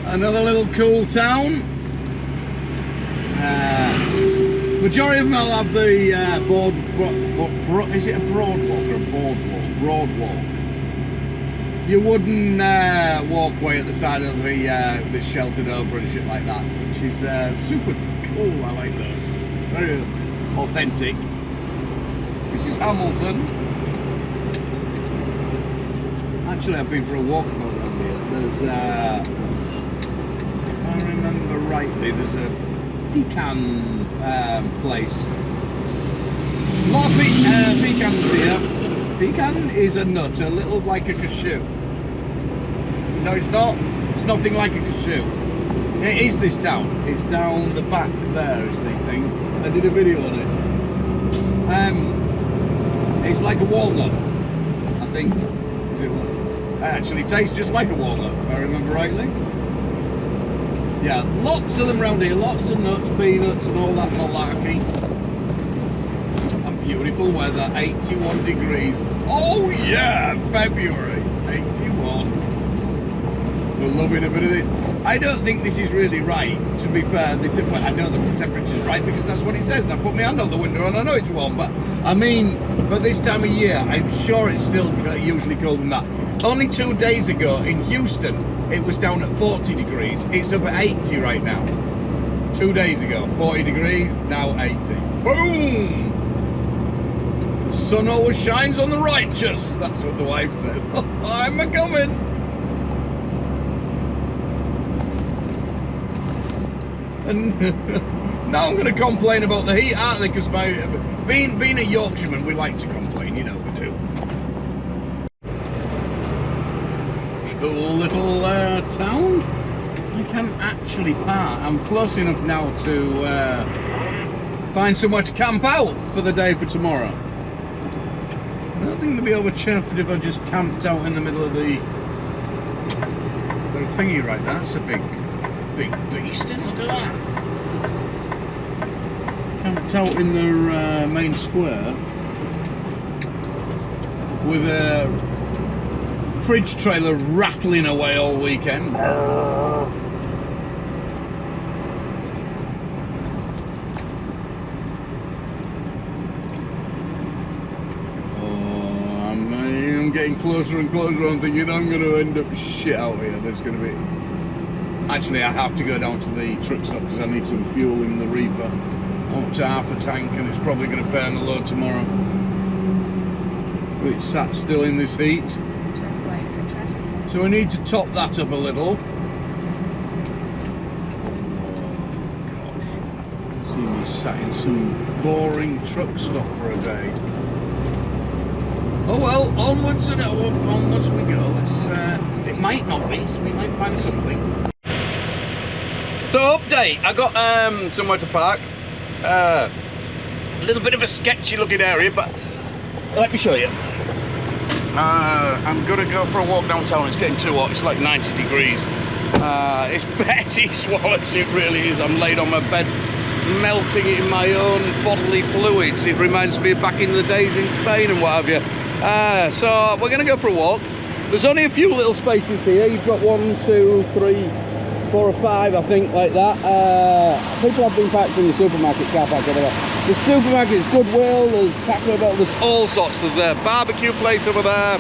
another little cool town. Majority of them will have the is it a broadwalk or a boardwalk? Broadwalk. You wouldn't walkway at the side of the that's sheltered over and shit like that, which is super cool. I like those. Very authentic. This is Hamilton. Actually, I've been for a walk around here. There's, if I remember rightly, there's a pecan place. A lot of pecans here. Pecan is a nut, a little like a cashew. No, it's not. It's nothing like a cashew. It is this town. It's down the back there is the thing. I did a video on it. It's like a walnut, I think. Is it what? It actually tastes just like a walnut, if I remember rightly. Yeah, lots of them around here. Lots of nuts, peanuts, and all that malarkey. And beautiful weather, 81 degrees. Oh yeah, February, 81. We're loving a bit of this. I don't think this is really right, to be fair. I know the temperature's right because that's what it says, and I put my hand on the window and I know it's warm, but I mean, for this time of year, I'm sure it's still usually colder than that. Only 2 days ago in Houston, it was down at 40 degrees. It's up at 80 right now. 2 days ago, 40 degrees, now 80. Boom! The sun always shines on the righteous. That's what the wife says. I'm a-coming. And now I'm going to complain about the heat, aren't they? Because being a Yorkshireman, we like to complain, you know we do. Cool little town. I can actually park. I'm close enough now to find somewhere to camp out for the day for tomorrow. I don't think they'll be over chuffed if I just camped out in the middle of the thingy right there. That's a big beast, look at that. Camped out in their main square with a fridge trailer rattling away all weekend. I'm getting closer and closer. I'm thinking I'm going to end up shit out here. There's going to be... Actually, I have to go down to the truck stop because I need some fuel in the reefer. Up to half a tank, and it's probably going to burn the load tomorrow. But it's sat still in this heat. So I need to top that up a little. Oh gosh. See me sat in some boring truck stop for a day. Oh well, onwards and onwards we go. Let's, it might not be, so we might find something. So update, I got somewhere to park. A little bit of a sketchy looking area, but let me show you. I'm gonna go for a walk downtown. It's getting too hot, it's like 90 degrees. It's Betty Swallows, it really is. I'm laid on my bed, melting in my own bodily fluids. It reminds me of back in the days in Spain and what have you. So we're gonna go for a walk. There's only a few little spaces here. You've got 1, 2, 3, 4 or 5, I think, like that. People have been parked in the supermarket car park over there. The supermarket's Goodwill, there's Taco Bell, there's all sorts. There's a barbecue place over there,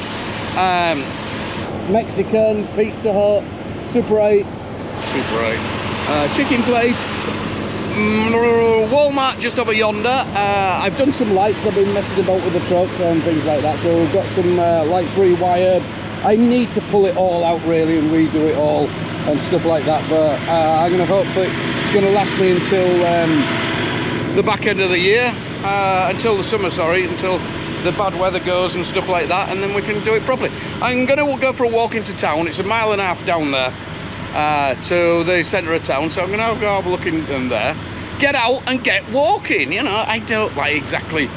Mexican, Pizza Hut, Super 8, chicken place, Walmart just over yonder. I've done some lights, I've been messing about with the truck and things like that, so we've got some lights rewired. I need to pull it all out really and redo it all and stuff like that, but I'm going to hope that it's going to last me until the back end of the year, until the summer, sorry, until the bad weather goes and stuff like that, and then we can do it properly. I'm going to go for a walk into town. It's a mile and a half down there to the centre of town, so I'm going to go have a look in there, get out and get walking. You know, I don't like exactly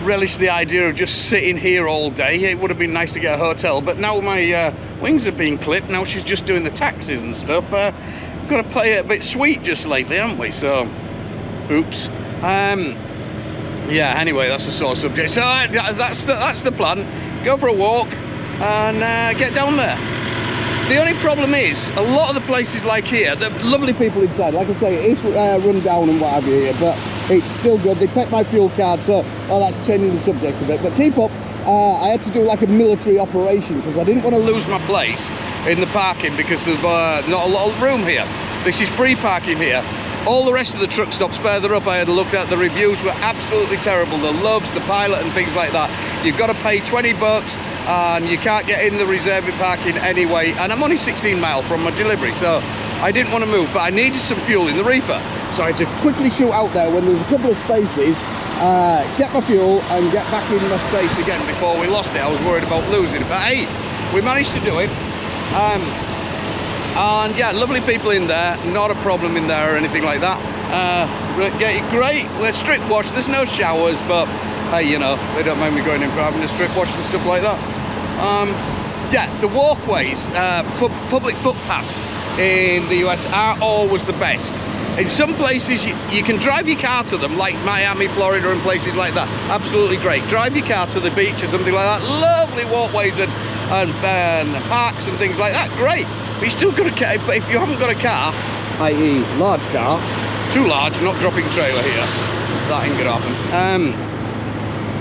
relish the idea of just sitting here all day. It would have been nice to get a hotel, but now my wings have been clipped. Now she's just doing the taxis and stuff. Got to play it a bit sweet just lately, haven't we? So, oops. Yeah. Anyway, that's a sore subject. So that's the plan. Go for a walk and get down there. The only problem is, a lot of the places like here, they're lovely people inside. Like I say, it is run down and what have you here, but it's still good. They take my fuel card, so, oh, that's changing the subject a bit. But keep up. I had to do like a military operation because I didn't want to lose my place in the parking because there's not a lot of room here. This is free parking here. All the rest of the truck stops further up, I had a look at, the reviews were absolutely terrible. The Loves, the Pilot and things like that. You've got to pay 20 bucks and you can't get in the reserved parking anyway. And I'm only 16 miles from my delivery, so I didn't want to move, but I needed some fuel in the reefer. So I had to quickly shoot out there when there was a couple of spaces, get my fuel and get back in my space again before we lost it. I was worried about losing it, but hey, we managed to do it. And yeah, lovely people in there, not a problem in there or anything like that. Great, we're strip wash, there's no showers, but hey, you know, they don't mind me going in for having a strip wash and stuff like that. Yeah, the walkways, public footpaths in the US are always the best. In some places you can drive your car to them, like Miami, Florida and places like that, absolutely great. Drive your car to the beach or something like that, lovely walkways and parks and things like that, great. But you still got a car, but if you haven't got a car, i.e. large car, too large, not dropping trailer here, that ain't gonna happen.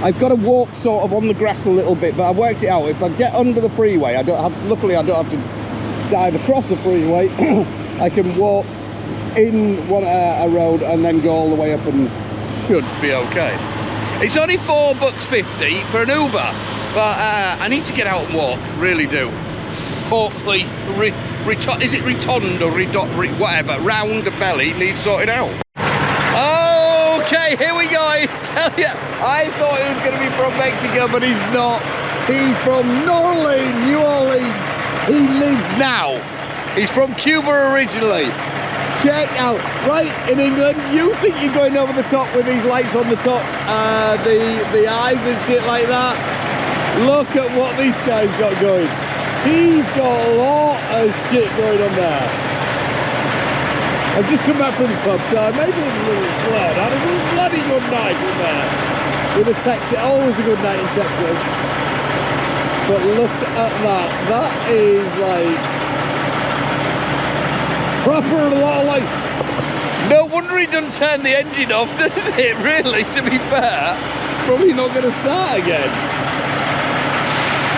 I've got to walk sort of on the grass a little bit, but I worked it out. If I get under the freeway, luckily I don't have to dive across the freeway. I can walk in a road and then go all the way up and should be okay. It's only $4.50 for an Uber, but I need to get out and walk, really do. Hopefully, is it rotund or whatever, round the belly needs sorting out. Okay, here we go. I tell you, I thought he was going to be from Mexico, but he's not. He's from New Orleans. He lives now. He's from Cuba originally. Check out, right in England, you think you're going over the top with these lights on the top, the eyes and shit like that. Look at what this guy's got going. He's got a lot of shit going on there. I've just come back from the pub, so maybe it's a little slow. I had a bloody good night in there. With a Texas, always a good night in Texas. But look at that. That is like proper lot of like. No wonder he doesn't turn the engine off, does it? Really, to be fair, probably not going to start again.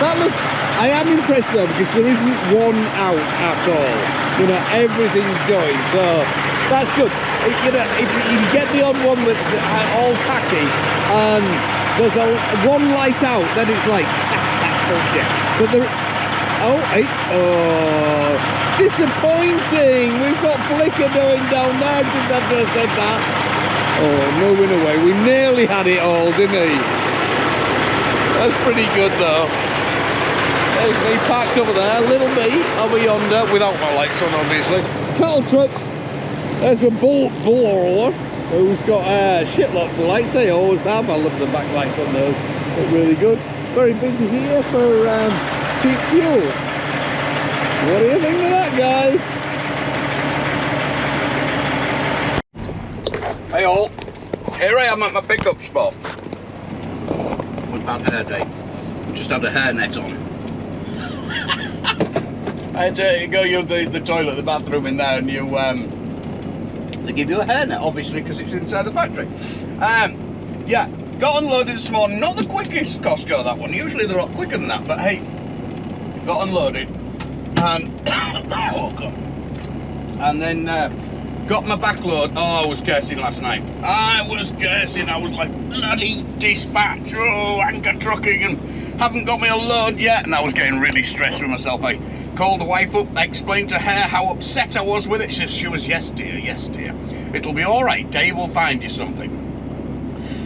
That looks. I am impressed though because there isn't one out at all. You know, everything's going, so that's good. You know, if you get the odd one that's all tacky and there's one light out, then it's like that's bullshit. But there, disappointing. We've got flicker going down there just after I said that. Oh, moving away. We nearly had it all, didn't we? That's pretty good though. He parked over there, little me over yonder, without my lights on obviously. Cattle trucks, there's a bull hauler who's got shit lots of lights, they always have. I love the back lights on those, they're really good. Very busy here for cheap fuel. What do you think of that, guys? Hey all, here I am at my pickup spot. What about hair day? Just had a hairnet on. I had to go use the toilet, the bathroom in there, and they give you a hairnet, obviously, because it's inside the factory. Yeah, got unloaded this morning. Not the quickest Costco, that one. Usually they're a lot quicker than that, but hey, got unloaded, and oh god, and then got my backload. Oh, I was cursing last night. I was cursing. I was like, bloody dispatch, oh, anchor trucking, and haven't got me a load yet, and I was getting really stressed with myself. I called the wife up, I explained to her how upset I was with it. She was, yes dear, it'll be all right, Dave will find you something.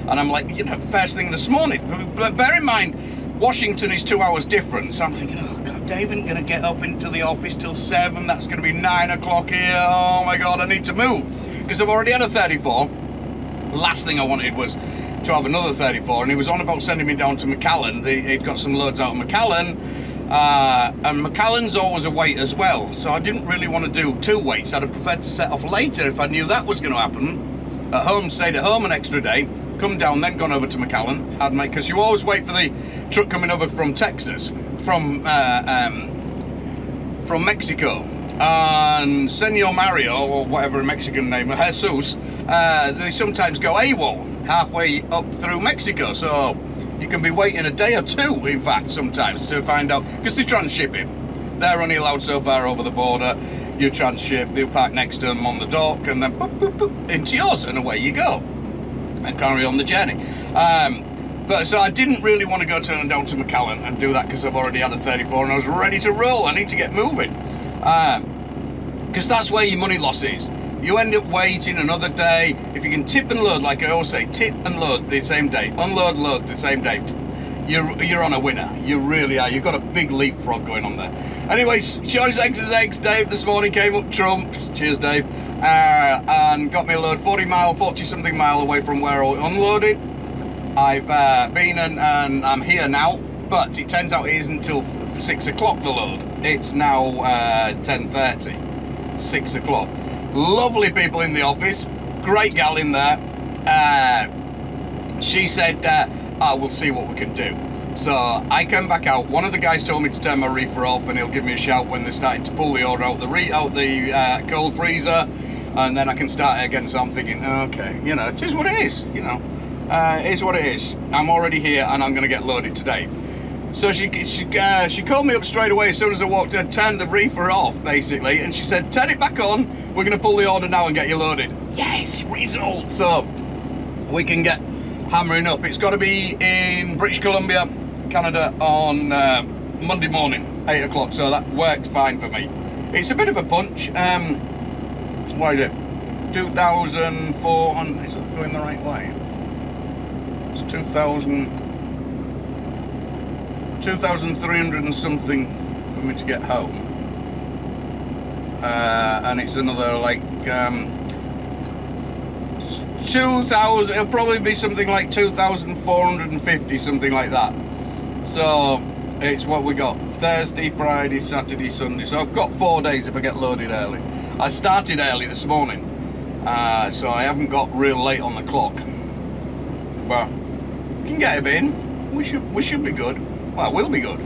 And I'm like, you know, first thing this morning, but bear in mind, Washington is 2 hours different, so I'm thinking, oh god, Dave isn't going to get up into the office till 7, that's going to be 9 o'clock here, oh my god, I need to move, because I've already had a 34. The last thing I wanted was to have another 34, and he was on about sending me down to McAllen. He'd got some loads out of McAllen, and McAllen's always a wait as well, so I didn't really want to do 2 waits. I'd have preferred to set off later if I knew that was going to happen. At home, stayed at home an extra day, come down, then gone over to McAllen, had my, because you always wait for the truck coming over from Texas, from from Mexico. And Senor Mario, or whatever a Mexican name, Jesus, they sometimes go AWOL halfway up through Mexico. So you can be waiting a day or two, in fact, sometimes, to find out, because they transship him. They're only allowed so far over the border. You transship, they'll park next to them on the dock, and then boop, boop, boop, into yours, and away you go. And carry on the journey. But so I didn't really want to go turn down to McAllen and do that, because I've already had a 34 and I was ready to roll. I need to get moving. Because that's where your money loss is. You end up waiting another day. If you can tip and load, like I always say, tip and load the same day, unload, load the same day, you're on a winner. You really are. You've got a big leapfrog going on there. Anyways, Shorty's Eggs is Eggs. Dave this morning came up trumps. Cheers, Dave. And got me a load 40 something mile away from where I unloaded. I've been and I'm here now, but it turns out it isn't until 6 o'clock the load. It's now 10:30, 6 o'clock. Lovely people in the office, great gal in there. She said, we'll see what we can do. So I came back out. One of the guys told me to turn my reefer off, and he'll give me a shout when they're starting to pull the order out the cold freezer, and then I can start it again. So I'm thinking, okay, you know, it is what it is, you know. It is what it is. I'm already here and I'm going to get loaded today. So she called me up straight away as soon as I walked in, turned the reefer off basically, and she said, turn it back on, we're going to pull the order now and get you loaded. Yes, result. So we can get hammering up. It's got to be in British Columbia, Canada on Monday morning, 8 o'clock, so that works fine for me. It's a bit of a punch. What is it? 2,400, is it going the right way? It's 2,300 and something for me to get home, and it's another like 2,000. It'll probably be something like 2,450, something like that. So it's what we got: Thursday, Friday, Saturday, Sunday. So I've got 4 days if I get loaded early. I started early this morning, so I haven't got real late on the clock, but we can get him in. We should be good. Well, we'll be good.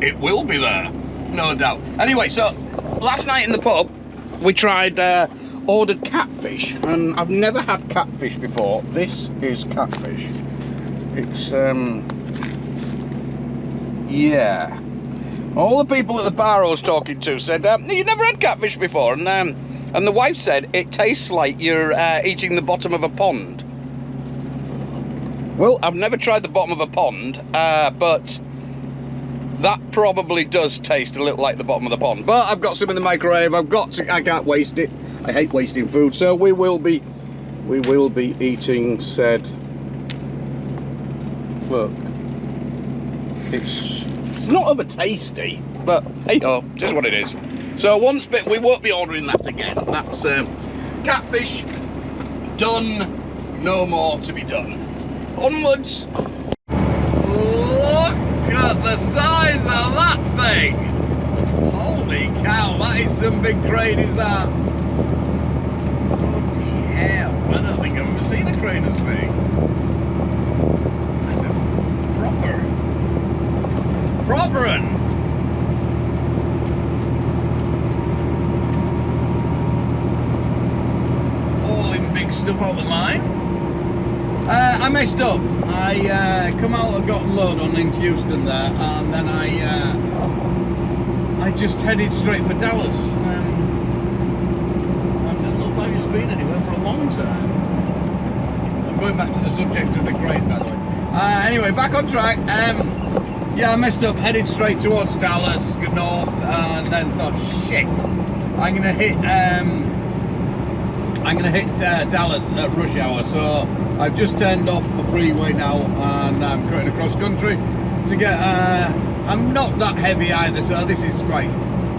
It will be there, no doubt. Anyway, so last night in the pub, we tried ordered catfish, and I've never had catfish before. This is catfish. It's yeah. All the people at the bar I was talking to said, you never had catfish before, and the wife said it tastes like you're eating the bottom of a pond. Well, I've never tried the bottom of a pond, but that probably does taste a little like the bottom of the pond. But I've got some in the microwave. I can't waste it. I hate wasting food, so we will be eating said. Look, it's not over tasty, but hey ho, just what it is. So once bit, we won't be ordering that again. That's catfish done. No more to be done. Onwards. Look at the size of that thing. Holy cow, that is some big crane, is that? Bloody hell, I don't think I've ever seen a crane as big. That's a proper one. All in big stuff out the line. I messed up. I come out and got a load on in Houston there, and then I just headed straight for Dallas. And it doesn't look like it's been anywhere for a long time. I'm going back to the subject of the crane, by the way. Anyway, back on track. Yeah, I messed up. Headed straight towards Dallas, north, and then thought, shit, I'm gonna hit Dallas at rush hour. So I've just turned off the freeway now, and I'm cutting across country to get. I'm not that heavy either, so this is great.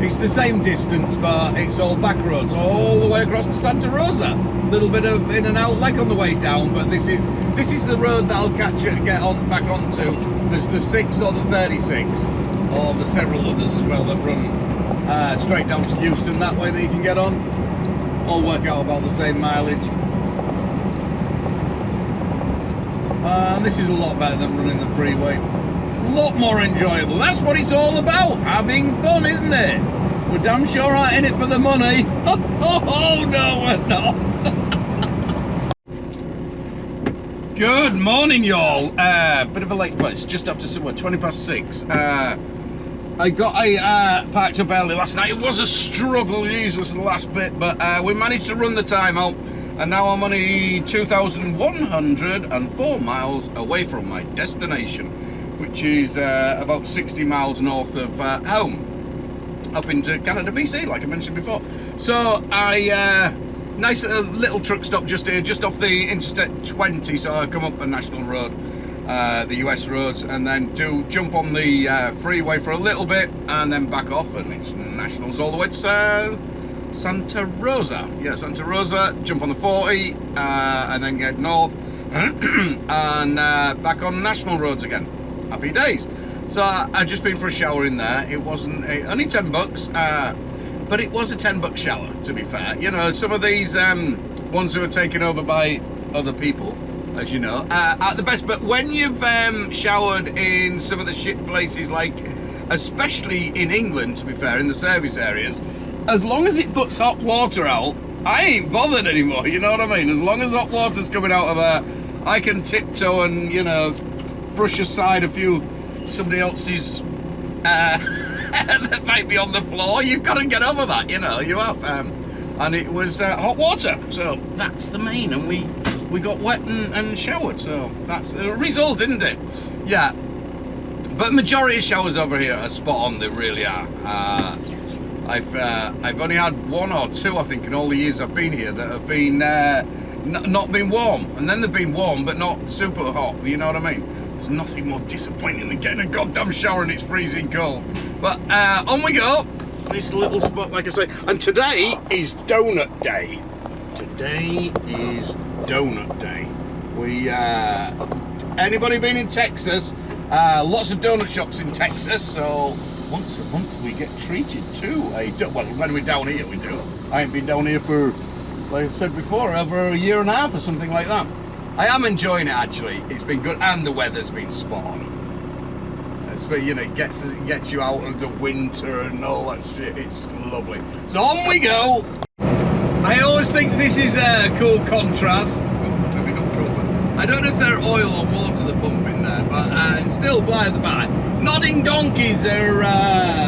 It's the same distance, but it's all back roads all the way across to Santa Rosa. A little bit of in and out, like on the way down, but this is the road that I'll get on back onto. There's the 6 or the 36, or the several others as well that run straight down to Houston that way that you can get on. All work out about the same mileage. This is a lot better than running the freeway. A lot more enjoyable. That's what it's all about. Having fun, isn't it? We're damn sure aren't in it for the money. Oh no, we're not. Good morning, y'all. Bit of a late, well, it's just after 20 past 6. I got parked up early last night. It was a struggle, Jesus, the last bit, but we managed to run the time out, and now I'm only 2,104 miles away from my destination, which is about 60 miles north of home, up into Canada, BC, like I mentioned before. So nice little truck stop just here, just off the Interstate 20, so I come up a national road, the US roads, and then jump on the freeway for a little bit, and then back off, and it's nationals all the way to Santa Rosa. Yeah, Santa Rosa, jump on the 40, and then get north, and back on national roads again. Happy days. So I've just been for a shower in there. It wasn't only $10, but it was a $10 shower, to be fair. You know, some of these ones who are taken over by other people, as you know, are the best. But when you've showered in some of the shit places, like especially in England, to be fair, in the service areas, as long as it puts hot water out, I ain't bothered anymore. You know what I mean? As long as hot water's coming out of there, I can tiptoe and, you know, brush aside somebody else's that might be on the floor. You've got to get over that, you know, you have. And it was hot water, so that's the main, and we got wet and showered, so that's the result, isn't it? Yeah, but majority of showers over here are spot on, they really are. I've only had one or two, I think, in all the years I've been here that have been not been warm, and then they've been warm but not super hot, you know what I mean? There's nothing more disappointing than getting a goddamn shower and it's freezing cold. But on we go. This little spot, like I say, and today is donut day. Today is donut day. Anybody been in Texas? Lots of donut shops in Texas, so once a month we get treated to well, when we're down here we do. I ain't been down here for, like I said before, over a year and a half or something like that. I am enjoying it, actually. It's been good, and the weather's been spot on. It's, you know, it gets you out of the winter and all that shit. It's lovely. So on we go. I always think this is a cool contrast. Maybe not cool, but I don't know if they're oil or water they're pumping there, but still, by the by, nodding donkeys are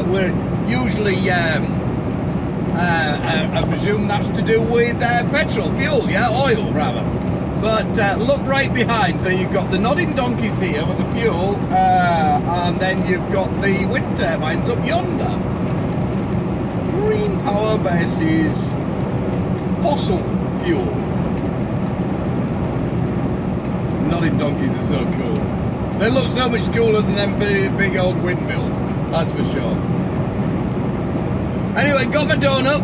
we're usually. I presume that's to do with petrol, fuel, yeah, oil rather. But look right behind, so you've got the nodding donkeys here with the fuel, and then you've got the wind turbines up yonder. Green power versus fossil fuel. Nodding donkeys are so cool. They look so much cooler than them big old windmills, that's for sure. Anyway, got my donut.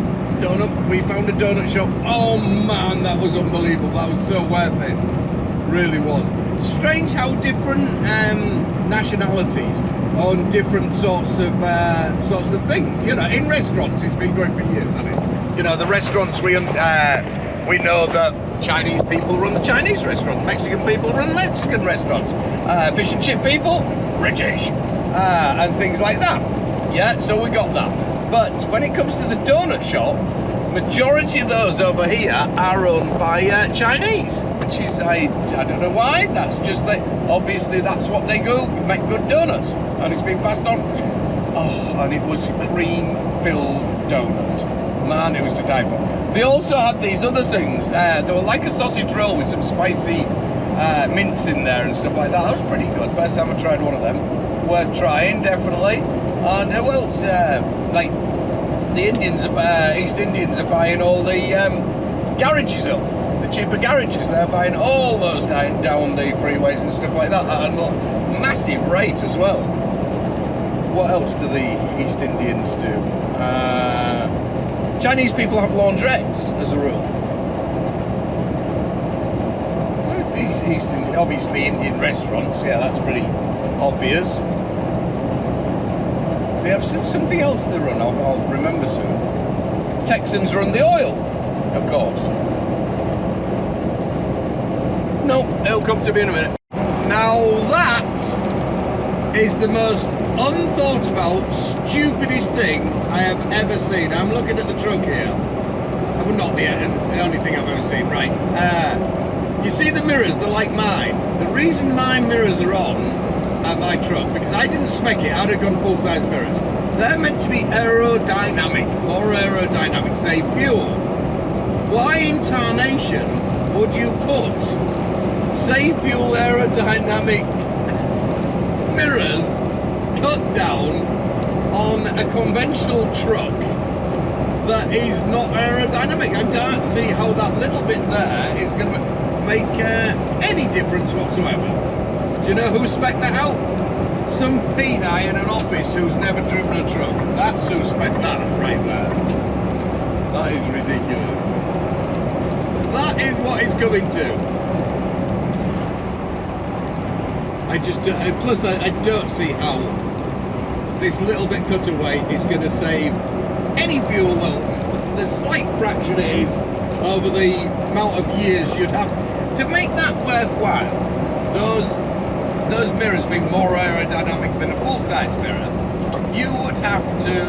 We found a donut shop. Oh man, that was unbelievable. That was so worth it. Really was. Strange how different nationalities on different sorts of things. You know, in restaurants, it's been going for years, hasn't it? You know, the restaurants we know that Chinese people run the Chinese restaurant, Mexican people run Mexican restaurants, fish and chip people, British, and things like that. Yeah, so we got that. But when it comes to the donut shop, majority of those over here are owned by Chinese, which is, I don't know why, that's just obviously that's what they do, make good donuts, and it's been passed on. Oh, and it was cream-filled donut. Man, it was to die for. They also had these other things, they were like a sausage roll with some spicy mince in there and stuff like that. That was pretty good, first time I tried one of them. Worth trying, definitely. And who else? Like the Indians, East Indians are buying all the garages up, the cheaper garages. They're buying all those down the freeways and stuff like that at a massive rate as well. What else do the East Indians do? Chinese people have laundrettes as a rule. Where's these East Indian? Obviously Indian restaurants. Yeah, that's pretty obvious. They have something else they run. I'll remember soon. Texans run the oil, of course. No, it'll come to me in a minute. Now that is the most unthought about, stupidest thing I have ever seen. I'm looking at the truck here. That would not be it, it's the only thing I've ever seen. Right, you see the mirrors, they're like mine. The reason my mirrors are on at my truck, because I didn't spec it, I'd have gone full-size mirrors. They're meant to be aerodynamic, more aerodynamic, save fuel. Why in tarnation would you put save fuel aerodynamic mirrors cut down on a conventional truck that is not aerodynamic? I can't see how that little bit there is going to make any difference whatsoever. Do you know who spec'd that out? Some Peni in an office who's never driven a truck. That's who spec'd that right there. That is ridiculous. That is what it's coming to. Plus I don't see how this little bit cut away is going to save any fuel. Well, the slight fraction it is over the amount of years you'd have to make that worthwhile. Those mirrors being more aerodynamic than a full-size mirror, you would have to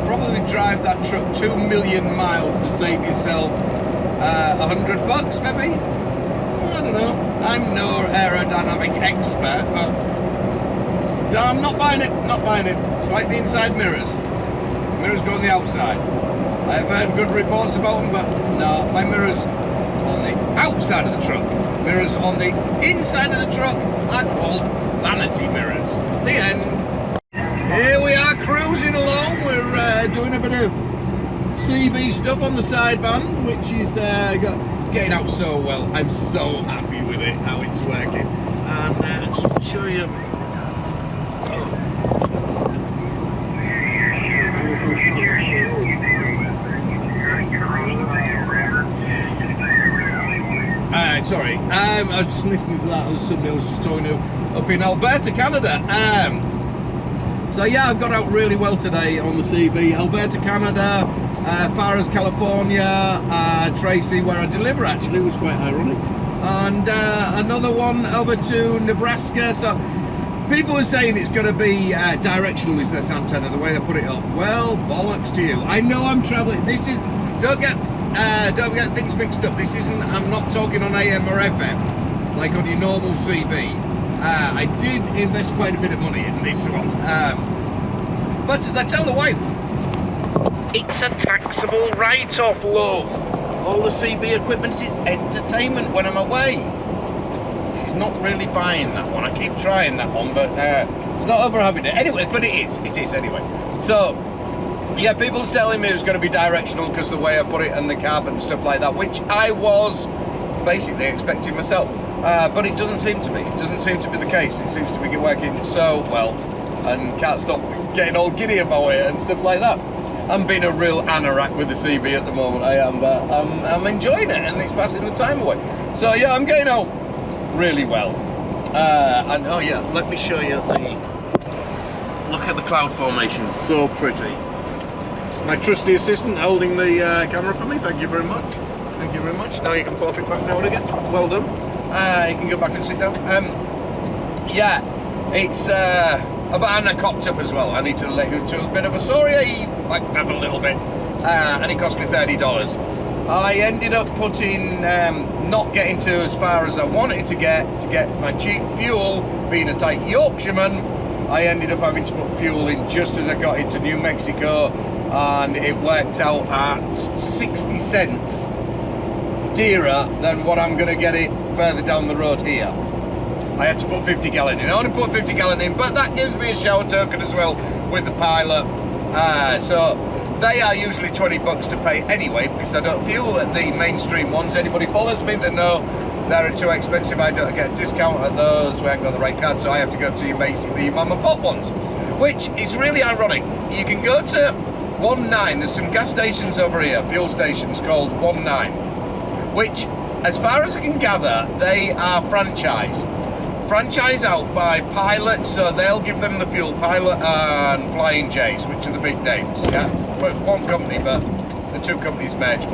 probably drive that truck 2 million miles to save yourself $100 maybe. I don't know. I'm no aerodynamic expert, but I'm not buying it. Not buying it. It's like the inside mirrors. Mirrors go on the outside. I've heard good reports about them, but no, my mirrors on the outside of the truck. Mirrors on the inside of the truck are called vanity mirrors. The end. Here we are cruising along. We're doing a bit of CB stuff on the sideband, which is getting out so well. I'm so happy with it, how it's working. And I'll show you. Sorry, I was just listening to that. Somebody I was just talking to up in Alberta, Canada. So yeah, I've got out really well today on the CB. Alberta, Canada, far as California, Tracy, where I deliver actually, was quite ironic. And another one over to Nebraska. So people are saying it's going to be directional is this antenna, the way they put it up. Well, bollocks to you. I know I'm traveling. This is, don't get things mixed up. This isn't, I'm not talking on AM or FM like on your normal CB. I did invest quite a bit of money in this one, but as I tell the wife, it's a taxable write-off, love. All the CB equipment is entertainment when I'm away. She's not really buying that one. I keep trying that one, but it's not over having it anyway. But it is anyway. So yeah, people telling me it was going to be directional because the way I put it and the carbon and stuff like that, which I was basically expecting myself. But it doesn't seem to be. It doesn't seem to be the case. It seems to be working so well, and can't stop getting all giddy about it and stuff like that. I'm being a real anorak with the CB at the moment. I am, but I'm enjoying it, and it's passing the time away. So yeah, I'm getting out really well. And oh yeah, let me show you the. Look at the cloud formations. So pretty. My trusty assistant holding the camera for me. Thank you very much. Thank you very much. Now you can pop it back down again. Well done. You can go back and sit down. Yeah, it's and I cocked up as well. I need to let you to a bit of a sorry. I fucked up a little bit, and it cost me $30. I ended up putting not getting to as far as I wanted to get my cheap fuel. Being a tight Yorkshireman, I ended up having to put fuel in just as I got into New Mexico, and it worked out at 60 cents dearer than what I'm going to get it further down the road here. I had to put 50 gallon in. I only put 50 gallon in, but that gives me a shower token as well with the pilot. So they are usually $20 to pay anyway, because I don't fuel at the mainstream ones. Anybody follows me, they know they're too expensive. I don't get a discount at those. We haven't got the right card, so I have to go to basically your mum and pop ones, which is really ironic. You can go to 19. There's some gas stations over here, fuel stations called 19, which, as far as I can gather, they are franchise out by Pilot, so they'll give them the fuel. Pilot and Flying J's, which are the big names. Yeah, but one company, but the two companies merge,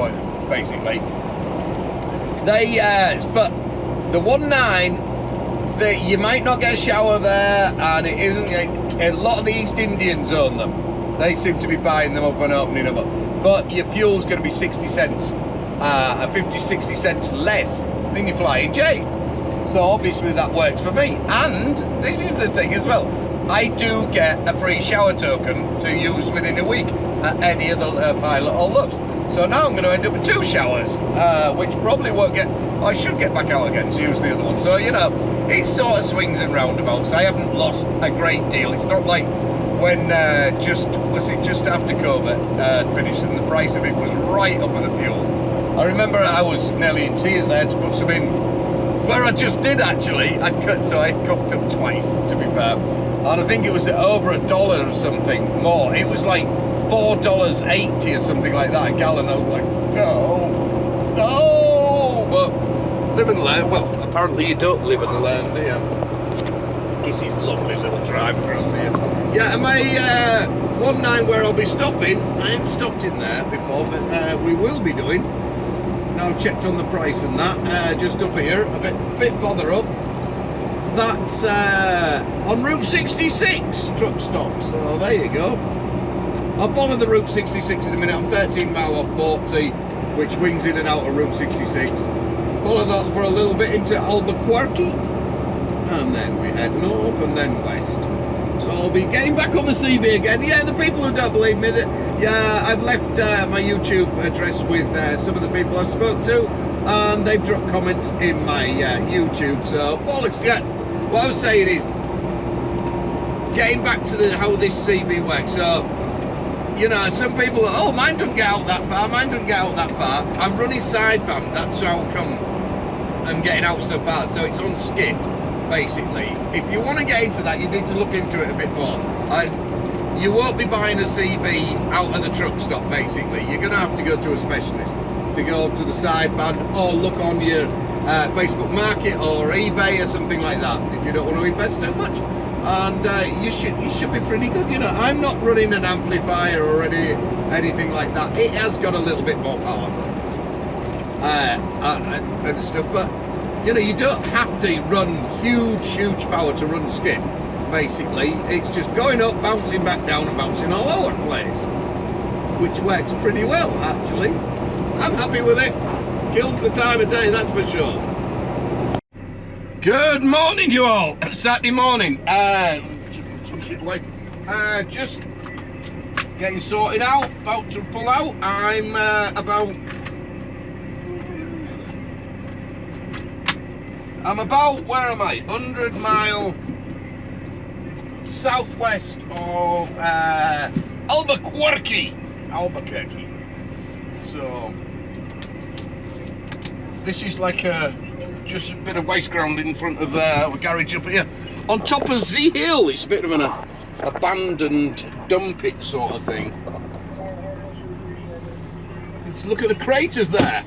basically. They, but the 19, that you might not get a shower there, and it isn't. A lot of the East Indians own them. They seem to be buying them up and opening them up. But your fuel's going to be 60 cents, 50, 60 cents less than your Flying J. So obviously that works for me. And this is the thing as well. I do get a free shower token to use within a week at any of the Pilot or Loves. So now I'm going to end up with 2 showers, which probably won't get. I should get back out again to use the other one. So you know, it sort of swings and roundabouts. I haven't lost a great deal. It's not like when just after COVID finished and the price of it was right up with the fuel. I remember I was nearly in tears. I had to put some in where I just did actually. I cooked up twice, to be fair. And I think it was over $1 or something more. It was like $4.80 or something like that a gallon. I was like, no. But live and learn. Well, apparently you don't live and learn, do you? This is lovely little drive across here. Yeah, and my 19 where I'll be stopping, I haven't stopped in there before, but we will be doing. Now I've checked on the price and that, just up here, a bit further up. That's on Route 66 truck stop, so there you go. I'll follow the Route 66 in a minute. I'm 13 mile off 40, which wings in and out of Route 66. Follow that for a little bit into Albuquerque, and then we head north and then west. So I'll be getting back on the CB again. Yeah, the people who don't believe me, I've left my YouTube address with some of the people I've spoke to, and they've dropped comments in my YouTube, so bollocks. Yeah, what I was saying is, getting back to how this CB works. So, you know, some people are, oh, mine don't get out that far, mine don't get out that far. I'm running sideband, that's how come I'm getting out so far. So it's on skid, basically. If you want to get into that, you need to look into it a bit more. And you won't be buying a CB out of the truck stop, basically. You're going to have to go to a specialist to go to the sideband, or look on your Facebook Market or eBay or something like that if you don't want to invest too much. And you should be pretty good. You know, I'm not running an amplifier or anything like that. It has got a little bit more power and stuff, but you know, you don't have to run huge power to run skid. Basically, it's just going up, bouncing back down, and bouncing all over the place, which works pretty well actually. I'm happy with it. Kills the time of day, that's for sure. Good morning, you all. Saturday morning. Just getting sorted out. About to pull out. I'm about. Where am I? 100 mile southwest of Albuquerque. So this is like just a bit of waste ground in front of a garage up here on top of Z Hill. It's a bit of an abandoned dump pit sort of thing. Just look at the craters there,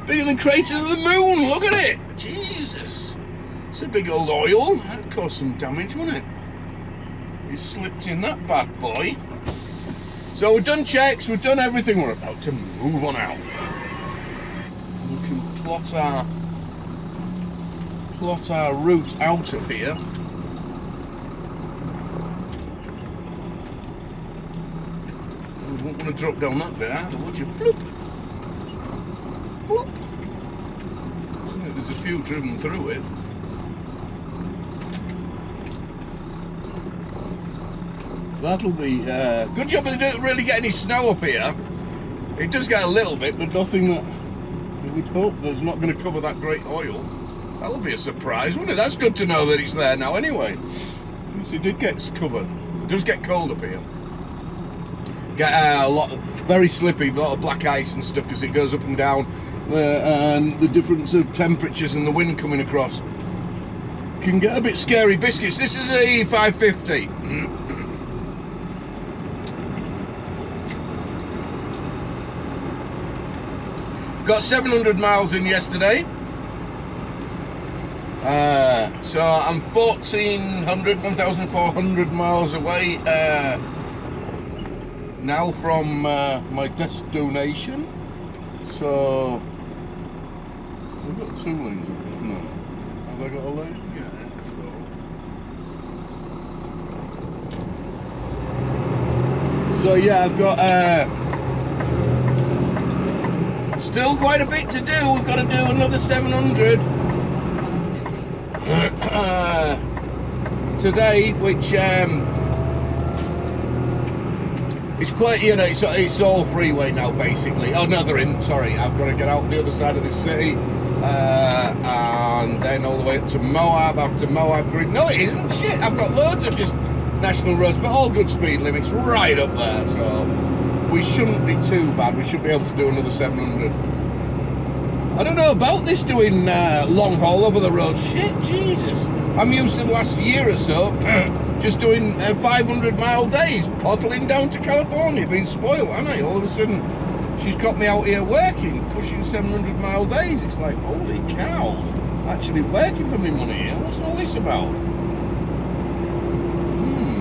bigger than craters of the moon. Look at it, Jesus, it's a big old oil. That caused some damage, wouldn't it? You slipped in that bad boy. So we've done checks, we've done everything. We're about to move on out. We can plot our route out of here. You wouldn't want to drop down that bit either, would you? Bloop. Bloop. So there's a few driven through it. That'll be good job they don't really get any snow up here. It does get a little bit, but nothing that we'd hope there's not going to cover that great oil. That would be a surprise, wouldn't it? That's good to know that it's there now anyway. Yes, it did get covered. It does get cold up here. Get a lot, very slippy, a lot of black ice and stuff because it goes up and down, and the difference of temperatures and the wind coming across can get a bit scary. Biscuits. This is a 550. Got 700 miles in yesterday. So I'm 1,400 miles away now from my destination. So we've got 2 lanes. No, have I got a lane? Yeah. So yeah, I've got still quite a bit to do. We've got to do another 700 today, which it's quite, you know, it's all freeway now basically. Oh no, they're in. Sorry, I've got to get out the other side of the city, and then all the way up to Moab. After Moab Green. No, it isn't. Shit, I've got loads of just national roads, but all good speed limits right up there. So we shouldn't be too bad. We should be able to do another 700. I don't know about this doing long haul over the road. Shit, Jesus. I'm used to the last year or so just doing 500-mile days, pottling down to California, being spoiled, haven't I? All of a sudden, she's got me out here working, pushing 700-mile days. It's like, holy cow, actually working for me money here. What's all this about?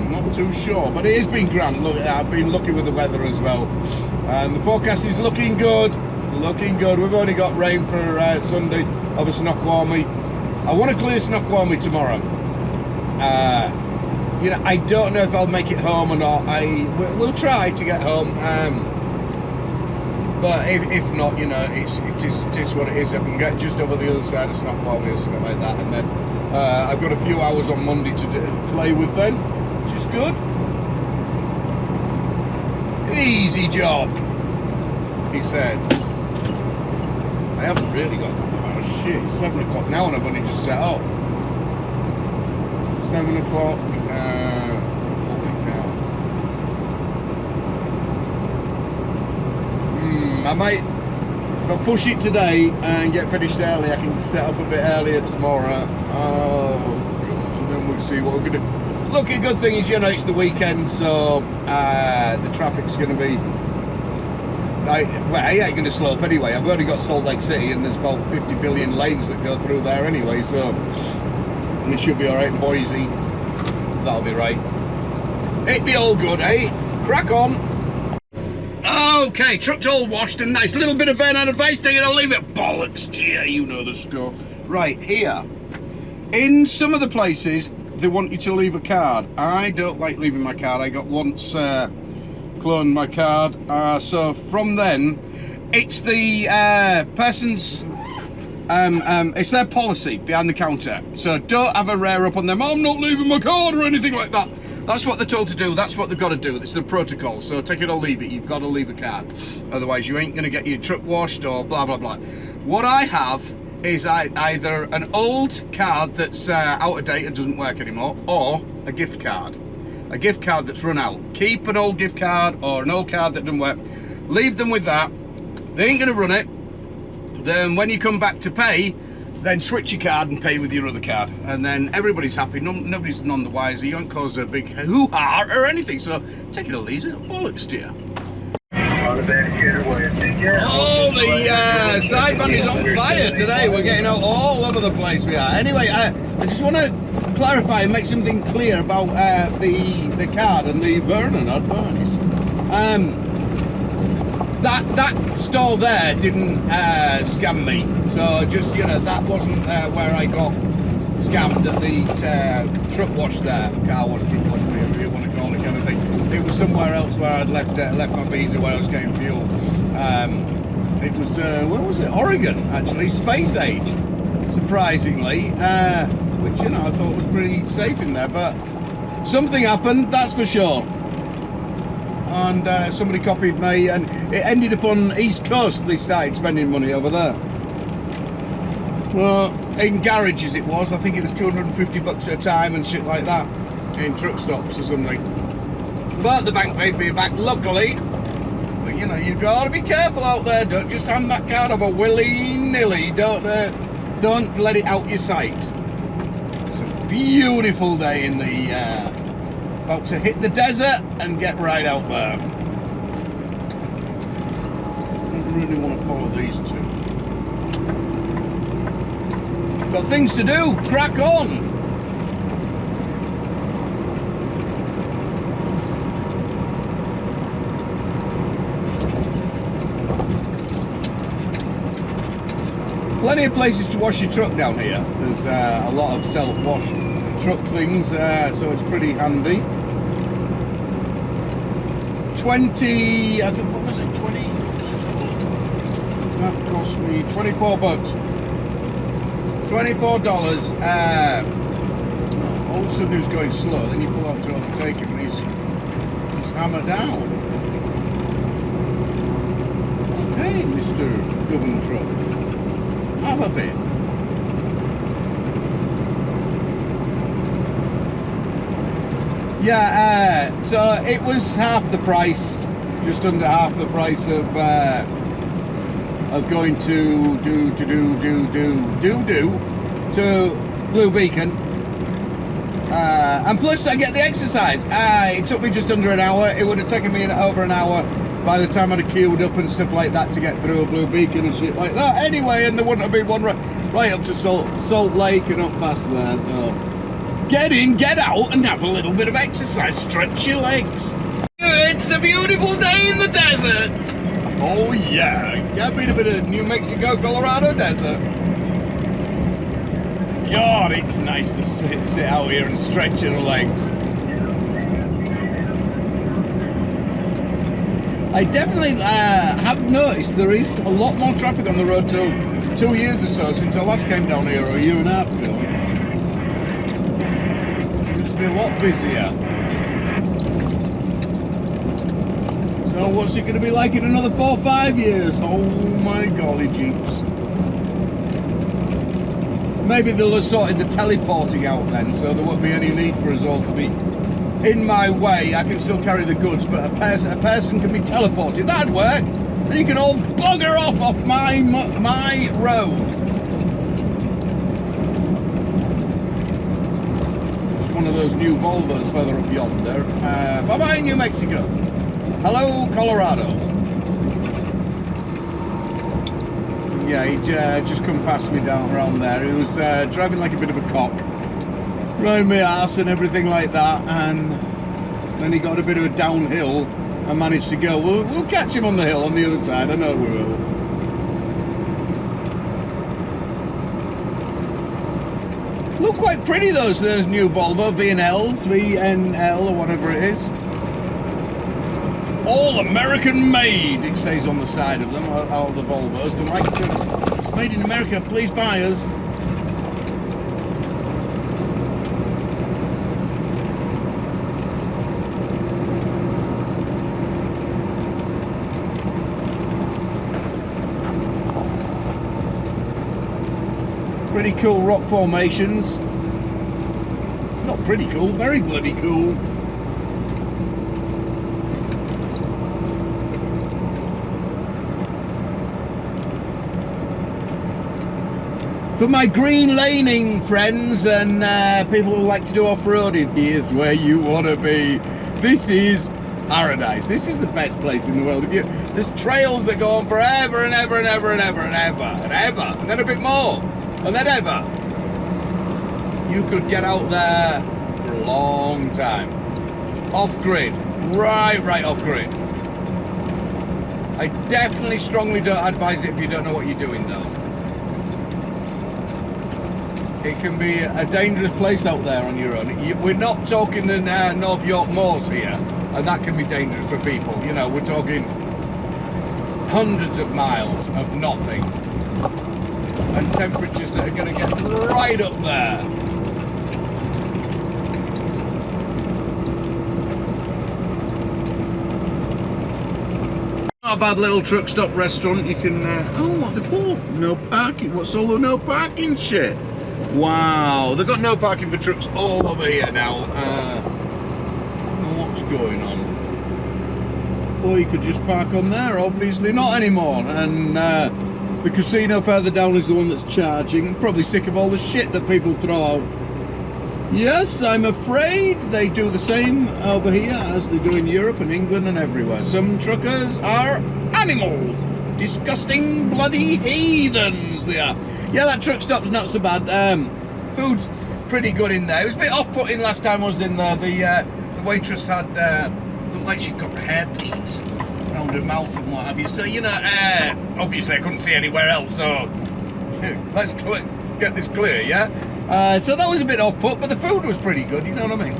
Not too sure, but it has been grand. Look, I've been lucky with the weather as well. And the forecast is looking good. Looking good. We've only got rain for Sunday over Snoqualmie. I want to clear Snoqualmie tomorrow. You know, I don't know if I'll make it home or not. We'll try to get home. But if not, you know, it is what it is. If I can get just over the other side of Snoqualmie or something like that, and then I've got a few hours on Monday to play with then, which is good. Easy job, he said. I haven't really got a couple of hours. Shit, it's 7 o'clock now and I've only just set off. 7 o'clock. Holy cow. I might, if I push it today and get finished early, I can set off a bit earlier tomorrow. And then we'll see what we're going to do. Look, a good thing is, you know, it's the weekend, so the traffic's going to be... well, I ain't going to slow up anyway. I've already got Salt Lake City and there's about 50 billion lanes that go through there anyway, so and it should be alright. Boise, that'll be right. It'd be all good, eh? Crack on. Okay, truck's all washed and nice. A little bit of van on advice, take it or leave it. Bollocks to you, you know the score. Right, here. In some of the places, they want you to leave a card. I don't like leaving my card. I got once... cloned my card, so from then it's the person's it's their policy behind the counter, so don't have a rear up on them. I'm not leaving my card or anything like that. That's what they're told to do, that's what they've got to do. It's the protocol, so take it or leave it. You've got to leave a card, otherwise you ain't going to get your truck washed or blah blah blah. What I have is either an old card that's out of date and doesn't work anymore, or a gift card. A gift card that's run out. Keep an old gift card or an old card that doesn't work. Leave them with that. They ain't going to run it. Then when you come back to pay, then switch your card and pay with your other card. And then everybody's happy. Nobody's none the wiser. You don't cause a big hoo-ha or anything. So take it or leave it. Bollocks to you. Oh, the sideband is on fire today. We're getting out all over the place. We are. Anyway, I just want to clarify and make something clear about the card and the Vernon advice. That stall there didn't scam me. So just, you know, that wasn't where I got scammed at the truck wash there. Car wash, truck wash, whatever you want to call it, kind of thing. It was somewhere else where I'd left my visa where I was getting fuel. It was, where was it? Oregon, actually, space age, surprisingly, which, you know, I thought was pretty safe in there, but something happened, that's for sure. And somebody copied me, and it ended up on East Coast. They started spending money over there. Well, in garages it was, I think it was 250 bucks at a time and shit like that, in truck stops or something. But the bank paid me back, luckily. But you know, you've got to be careful out there. Don't just hand that card over willy-nilly. Don't let it out your sight. It's a beautiful day in the about to hit the desert and get right out there. I don't really want to follow these two. Got things to do. Crack on. Plenty of places to wash your truck down here. There's a lot of self-wash truck things, so it's pretty handy. 20, I think, what was it, 20? That cost me 24 bucks. $24. All of a sudden he was going slow, then you pull out to overtake him and he's hammered down. Okay, Mr. Governor Trump, have a bit. Yeah, so it was half the price, just under half the price of going to Blue Beacon, and plus I get the exercise. It took me just under an hour. It would have taken me over an hour by the time I'd have queued up and stuff like that to get through a Blue Beacon and shit like that. Anyway, and there wouldn't have been one right up to Salt Lake and up past there. So get in, get out, and have a little bit of exercise. Stretch your legs. It's a beautiful day in the desert. Oh yeah, get me a bit of New Mexico, Colorado desert. God, it's nice to sit out here and stretch your legs. I definitely have noticed there is a lot more traffic on the road till 2 years or so since I last came down here, or a year and a half ago. It's been a lot busier. So what's it going to be like in another 4 or 5 years? Oh my golly jeeps. Maybe they'll have sorted the teleporting out then, so there won't be any need for us all to be in my way. I can still carry the goods, but a person can be teleported. That'd work. Then you can all bugger off my road. It's one of those new Volvos further up yonder. Bye-bye, New Mexico. Hello, Colorado. Yeah, he just come past me down around there. He was driving like a bit of a cock, round my arse and everything like that, and then he got a bit of a downhill and managed to go. We'll catch him on the hill on the other side. I know we will. Look quite pretty those new Volvo VNL or whatever it is. All American made, it says on the side of them, all the Volvos. They like to, it's made in America, please buy us. Pretty cool rock formations. Not pretty cool, very bloody cool. For my green laning friends and people who like to do off-roading, here's where you want to be. This is paradise. This is the best place in the world. There's trails that go on forever and ever and ever and ever and ever and ever, and then a bit more, and then ever. You could get out there for a long time. Off-grid, right off-grid. I definitely strongly don't advise it if you don't know what you're doing though. It can be a dangerous place out there on your own. We're not talking the North York Moors here, and that can be dangerous for people. You know, we're talking hundreds of miles of nothing, and temperatures that are going to get right up there. Not a bad little truck stop restaurant. You can, oh, what the poor? No parking. What's all the no parking shit? Wow, they've got no parking for trucks all over here now. What's going on? Or you could just park on there, obviously not anymore. And the casino further down is the one that's charging. Probably sick of all the shit that people throw out. Yes, I'm afraid they do the same over here as they do in Europe and England and everywhere. Some truckers are animals. Disgusting bloody heathens they are. Yeah, that truck stop's not so bad. Food's pretty good in there. It was a bit off-putting last time I was in there. The waitress had looked like she'd got hairpiece around her mouth and what have you. So, you know, obviously I couldn't see anywhere else, so let's get this clear, yeah? So that was a bit off-put, but the food was pretty good, you know what I mean?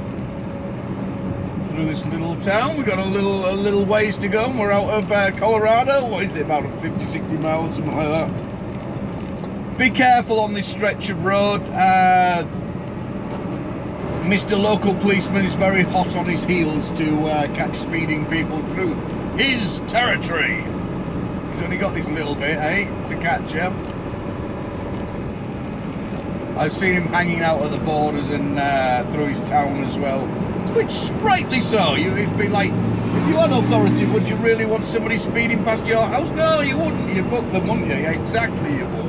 through this little town. We've got a little ways to go, and we're out of Colorado. What is it, about 50, 60 miles, something like that. Be careful on this stretch of road. Mr. Local Policeman is very hot on his heels to catch speeding people through his territory. He's only got this little bit, to catch you. I've seen him hanging out at the borders and through his town as well, which rightly so. It'd be like, if you had authority, would you really want somebody speeding past your house? No, you wouldn't. You'd book them, wouldn't you? Yeah, exactly, you would.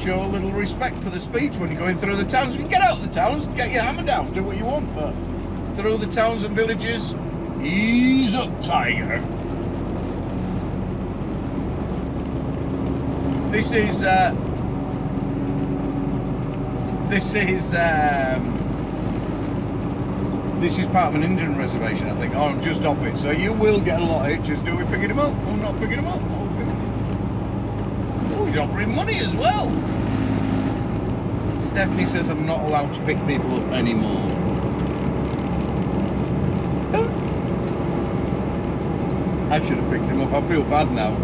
Show a little respect for the speeds when you're going through the towns. You can get out of the towns, get your hammer down, do what you want, but through the towns and villages, ease up, tiger. This is part of an Indian reservation, I think. Oh, I'm just off it, so you will get a lot of hitches. Do we picking him up? Oh, I'm not picking him up. Oh, he's offering money as well. Stephanie says I'm not allowed to pick people up anymore. I should have picked him up. I feel bad now.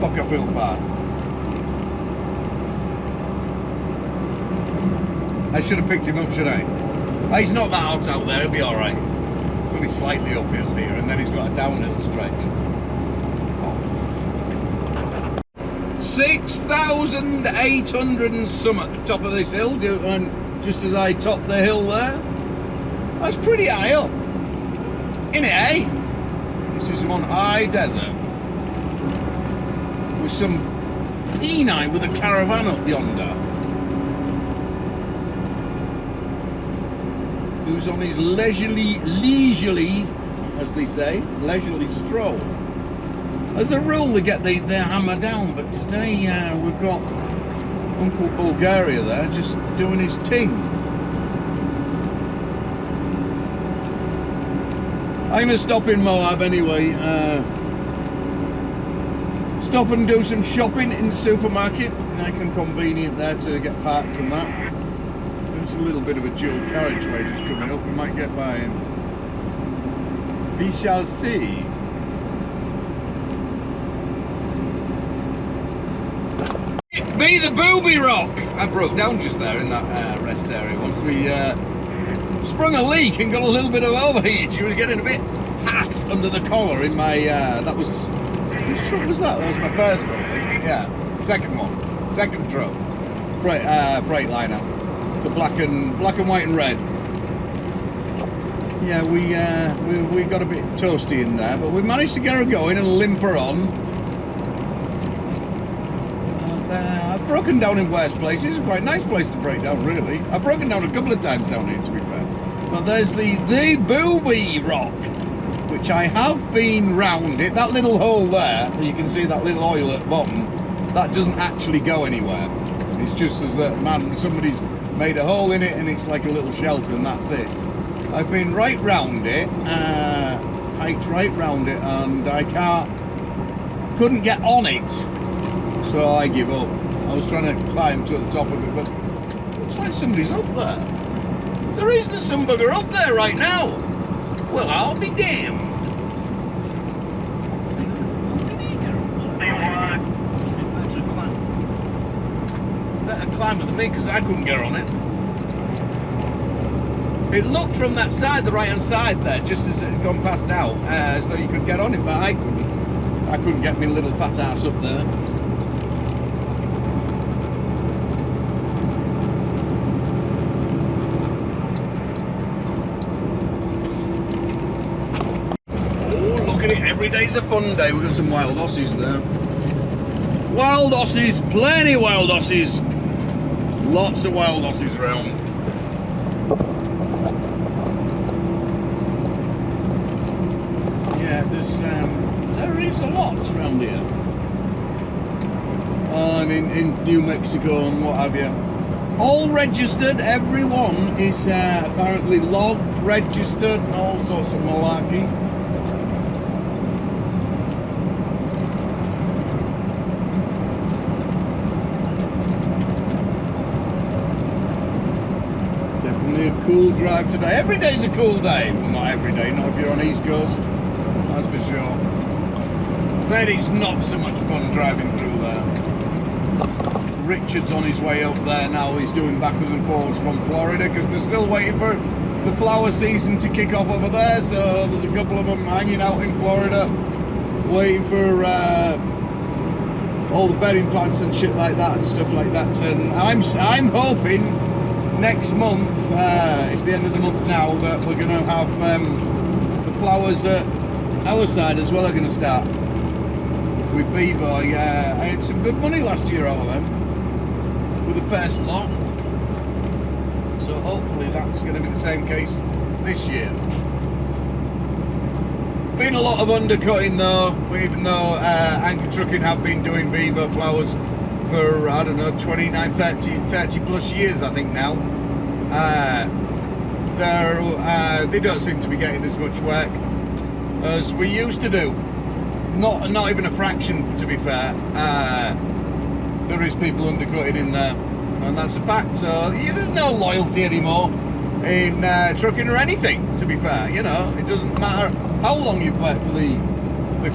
Fuck, I feel bad. I should have picked him up, shouldn't I? Oh, he's not that hot out there, he'll be alright. It's only slightly uphill here, and then he's got a downhill stretch. Oh, fuck. 6,800 and some at the top of this hill, and just as I top the hill there. That's pretty high up. Isn't it, eh? This is one high desert. With some Peni with a caravan up yonder. Who's on his leisurely, as they say, leisurely stroll. As a rule, they get their hammer down, but today we've got Uncle Bulgaria there just doing his thing. I'm going to stop in Moab anyway. Stop and do some shopping in the supermarket. Nice and convenient there to get parked and that. There's a little bit of a dual carriageway just coming up. We might get by him. We shall see. Be the booby rock! I broke down just there in that rest area once we sprung a leak and got a little bit of overheat. She was getting a bit hot under the collar in my, that was, which truck was that? That was my first one, I think. Yeah, second one. Second truck. Freightliner. The black and white and red. Yeah, we got a bit toasty in there, but we managed to get her going and limp her on. I've broken down in worse places. It's quite a nice place to break down, really. I've broken down a couple of times down here, to be fair. But there's the Booby Rock, which I have been round it. That little hole there, you can see that little oil at the bottom, that doesn't actually go anywhere. It's just as that, man, somebody's made a hole in it and it's like a little shelter and that's it. I've been right round it, hiked right round it, and I couldn't get on it. So I give up. I was trying to climb to the top of it, but it looks like somebody's up there. There is the some bugger up there right now. Well, I'll be damned. Better climber than me, because I couldn't get on it. It looked from that side, the right hand side there, just as it had gone past now, as though you could get on it, but I couldn't. I couldn't get my little fat ass up there. Every day's a fun day. We've got some wild osses there. Wild osses, plenty of wild osses. Lots of wild osses around. Yeah, there is a lot around here. In New Mexico and what have you. All registered, everyone is apparently logged, registered, and all sorts of malarkey. cool drive today. Every day's a cool day. Well, not every day, not if you're on East Coast, that's for sure. Then it's not so much fun driving through there. Richard's on his way up there now. He's doing backwards and forwards from Florida because they're still waiting for the flower season to kick off over there. So there's a couple of them hanging out in Florida waiting for all the bedding plants and shit like that and stuff like that. And I'm hoping next month, it's the end of the month now, that we're going to have the flowers at our side as well are going to start with beaver. Yeah, I had some good money last year out of them with the first lot, so hopefully that's going to be the same case this year. Been a lot of undercutting though, even though Anchor Trucking have been doing beaver flowers for, I don't know, 29, 30 plus years I think now. They don't seem to be getting as much work as we used to do. Not even a fraction, to be fair. There is people undercutting in there, and that's a fact. So yeah, there's no loyalty anymore in trucking or anything, to be fair. You know, it doesn't matter how long you've worked for the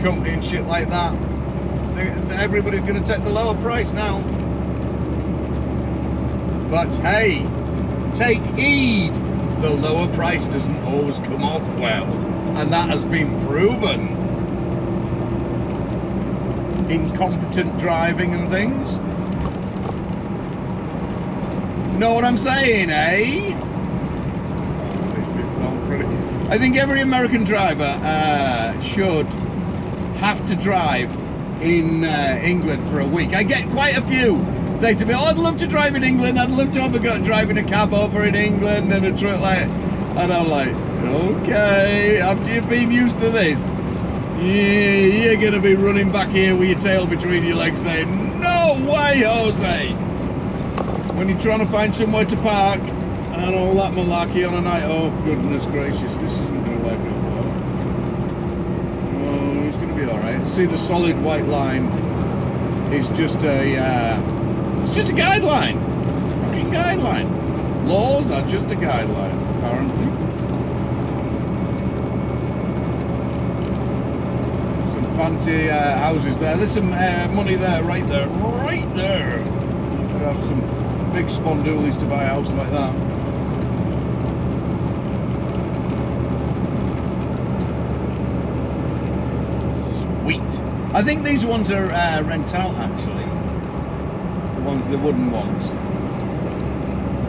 company and shit like that. Everybody's going to take the lower price now. But hey, take heed, the lower price doesn't always come off well, and that has been proven. Incompetent driving and things. Know what I'm saying, eh? Oh, this is so pretty. I think every American driver should have to drive in England for a week. I get quite a few say to me, oh, I'd love to drive in England, I'd love to have a go at driving a cab over in England and a truck like, and I'm like, okay, after you've been used to this, you're going to be running back here with your tail between your legs saying, no way, Jose! When you're trying to find somewhere to park and all that malarkey on a night, oh goodness gracious, this isn't going to work out well. Oh, it's going to be alright. See, the solid white line is just a guideline. It's a fucking guideline. Laws are just a guideline, apparently. Fancy houses there. There's some money there, right there, right there. You could have some big spondoolies to buy a house like that. Sweet. I think these ones are rent out actually. The wooden ones.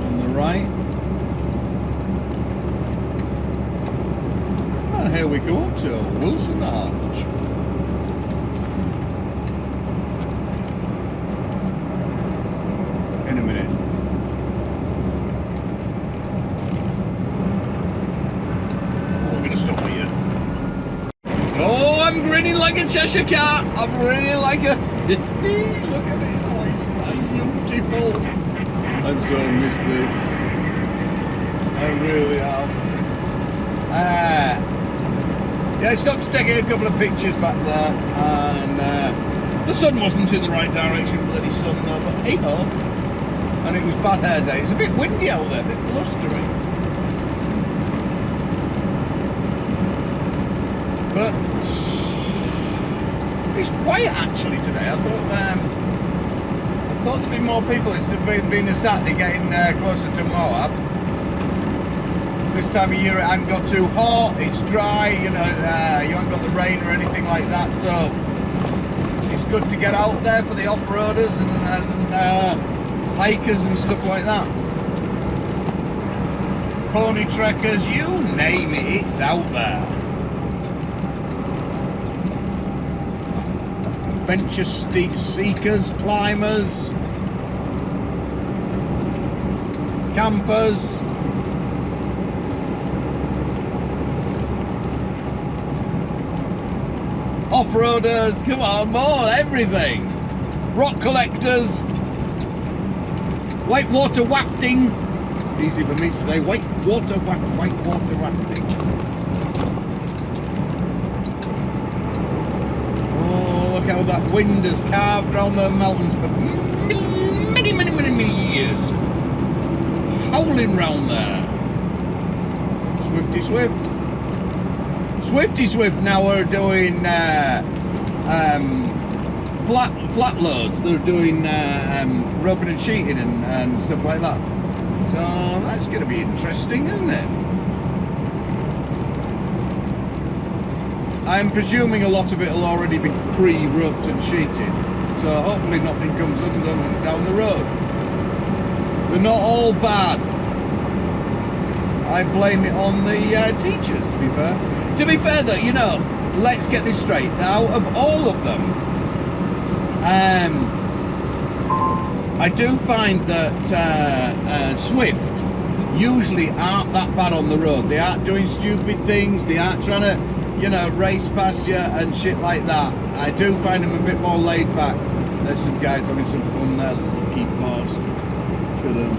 On the right. And here we go to Wilson Arch. In a minute. Oh, I'm gonna stop here. Oh, I'm grinning like a Cheshire cat. I'm grinning like a. Look at it. Oh, it's beautiful. I so miss this. I really have. Yeah, I stopped to take a couple of pictures back there, and the sun wasn't in the right direction, bloody sun though. But hey ho. And it was bad hair day. It's a bit windy out there, a bit blustery. But it's quiet actually today. I thought there'd be more people. It's been a Saturday getting closer to Moab. This time of year it hasn't got too hot, it's dry, you know, you haven't got the rain or anything like that, so it's good to get out there for the off-roaders and hikers and stuff like that. Pony trekkers, you name it, it's out there. Adventure seekers, climbers, campers. Off-roaders, come on, more, everything. Rock collectors. Whitewater wafting. Easy for me to say, whitewater wafting. Oh, look how that wind has carved around the mountains for many years. Howling round there. Swifty Swift. Swifty Swift now are doing flat loads. They're doing roping and sheeting and stuff like that. So that's going to be interesting, isn't it? I'm presuming a lot of it will already be pre-roped and sheeted. So hopefully nothing comes undone down the road. They're not all bad. I blame it on the teachers, to be fair. To be fair though, you know, let's get this straight. Out of all of them, I do find that Swift usually aren't that bad on the road. They aren't doing stupid things. They aren't trying to, you know, race past you and shit like that. I do find them a bit more laid back. There's some guys having some fun there, lucky boss. Look at them.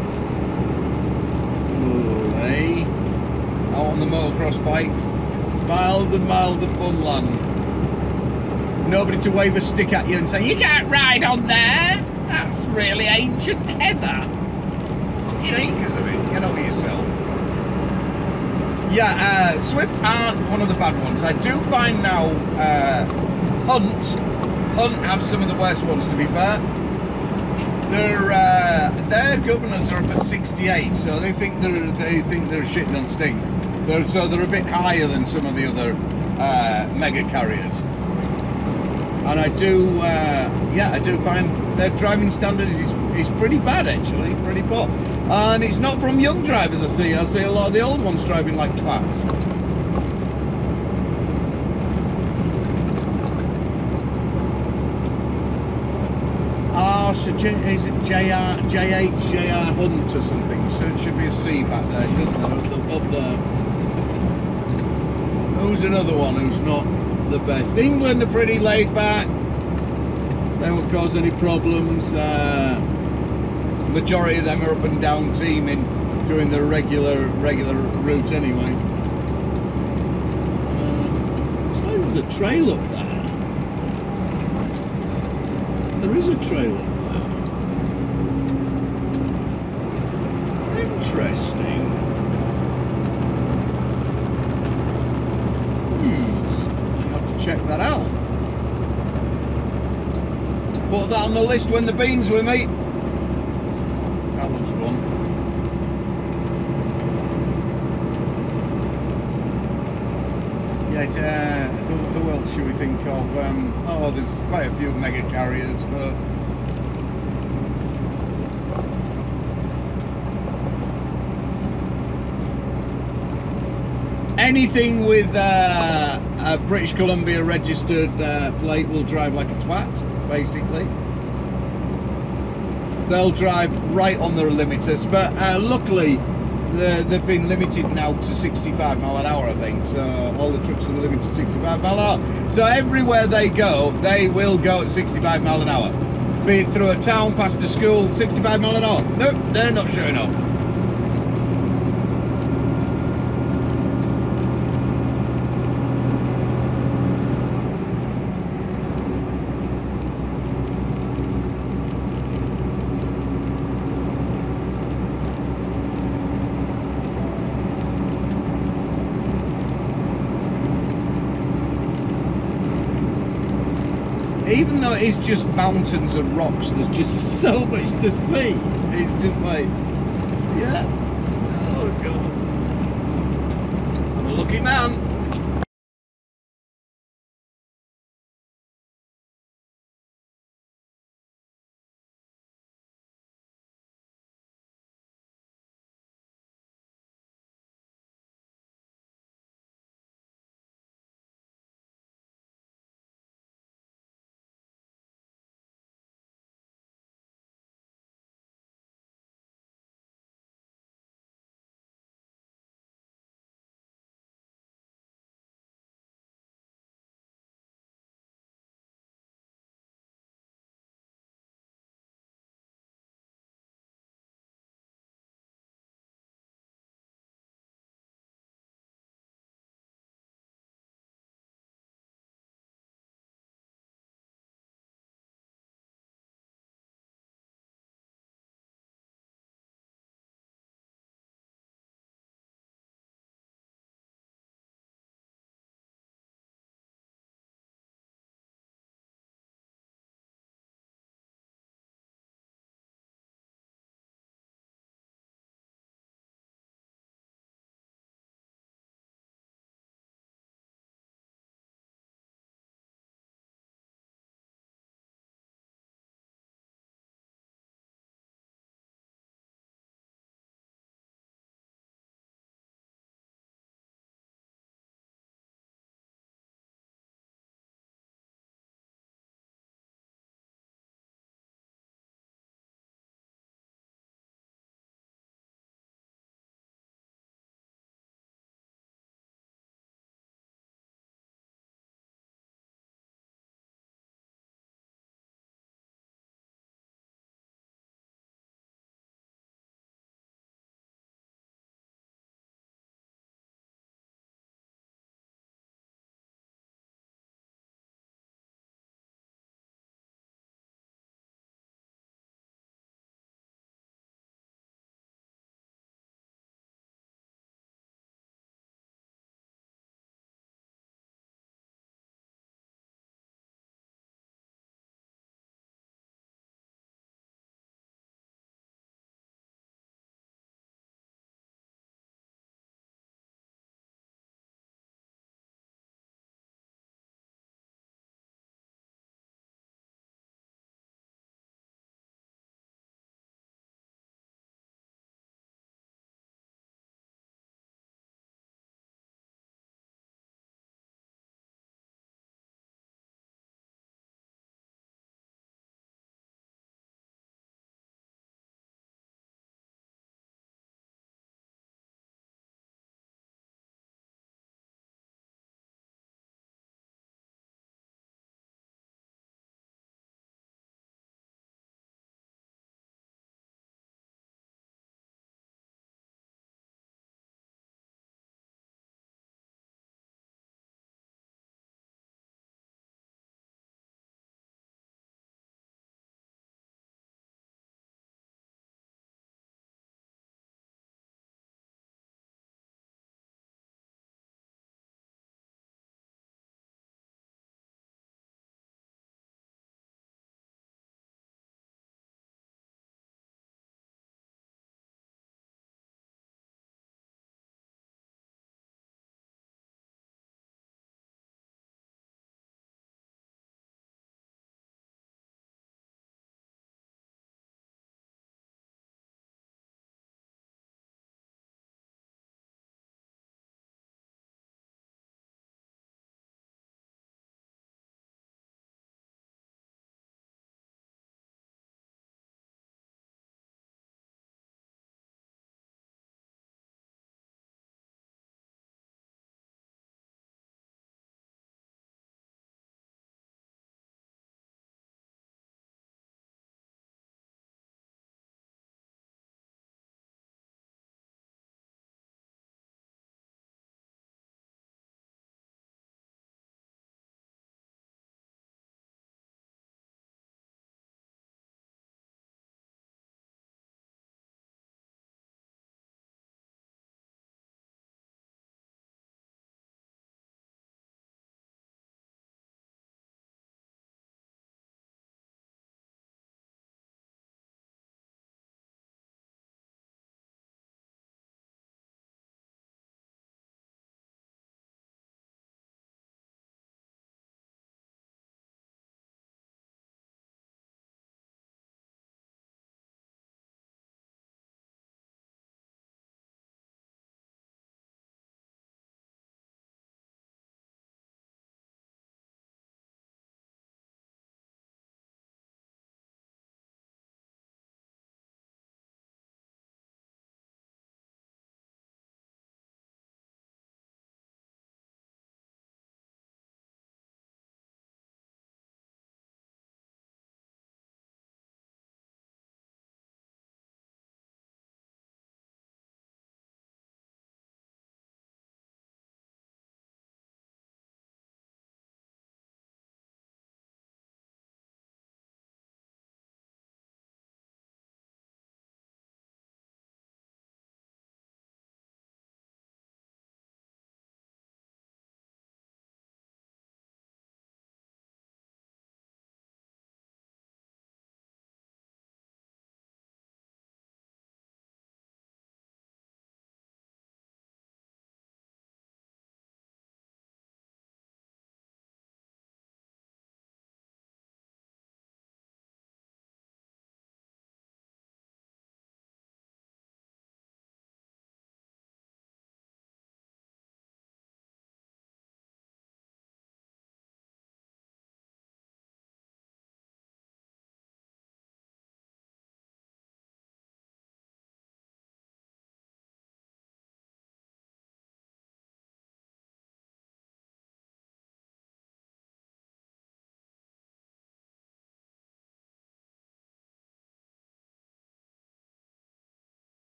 Oh, hey. Out on the motocross bikes. Just mild and fun land. Nobody to wave a stick at you and say, you can't ride on there. That's really ancient heather. Fucking acres of it. Get over yourself. Yeah, Swift aren't one of the bad ones. I do find now Hunt have some of the worst ones, to be fair. Their governors are up at 68, so they think they're shitting on stink. So they're a bit higher than some of the other mega carriers. And I do find their driving standard is pretty bad, actually, pretty poor. And it's not from young drivers. I see a lot of the old ones driving like twats. Is it JR Hunt or something? So it should be a C back there, shouldn't there? Up there. Who's another one who's not the best? England are pretty laid back. They won't cause any problems. Majority of them are up and down teaming, doing the regular route anyway. Looks like there's a trail up there. There is a trail up there. Interesting. I have to check that out. Put that on the list when the beans with me. That looks fun. Yeah, who else should we think of? Oh, there's quite a few mega carriers, but anything with a British Columbia registered plate will drive like a twat, basically. They'll drive right on their limiters, but luckily they've been limited now to 65 mile an hour, I think. So all the trucks are limited to 65 mile an hour. So everywhere they go, they will go at 65 mile an hour. Be it through a town, past a school, 65 mile an hour. Nope, they're not showing off. Even though it's just mountains and rocks, there's just so much to see. It's just like, yeah. Oh God. I'm a lucky man.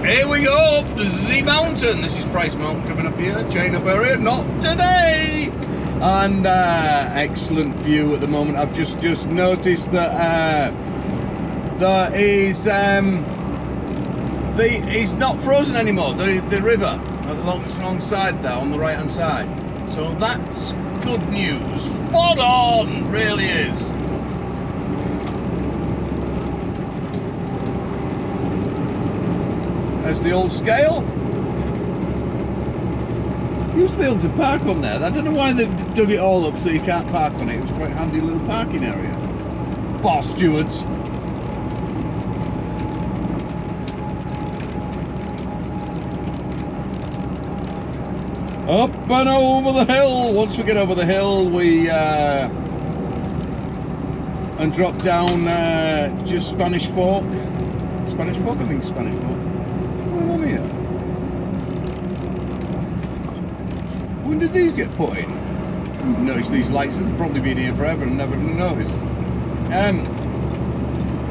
Here we go, up the mountain. This is Price Mountain coming up here, chain up area. Not today. And excellent view at the moment. I've just noticed that there is it's not frozen anymore. The river alongside there on the right hand side. So that's good news. Spot on, really is. There's the old scale. Used to be able to park on there. I don't know why they've dug it all up so you can't park on it. It was quite a handy little parking area. Boss stewards. Up and over the hill. Once we get over the hill, we and drop down just Spanish Fork. Spanish Fork, I think Spanish Fork. What's on here? When did these get put in? I've noticed these lights have probably been here forever and never noticed.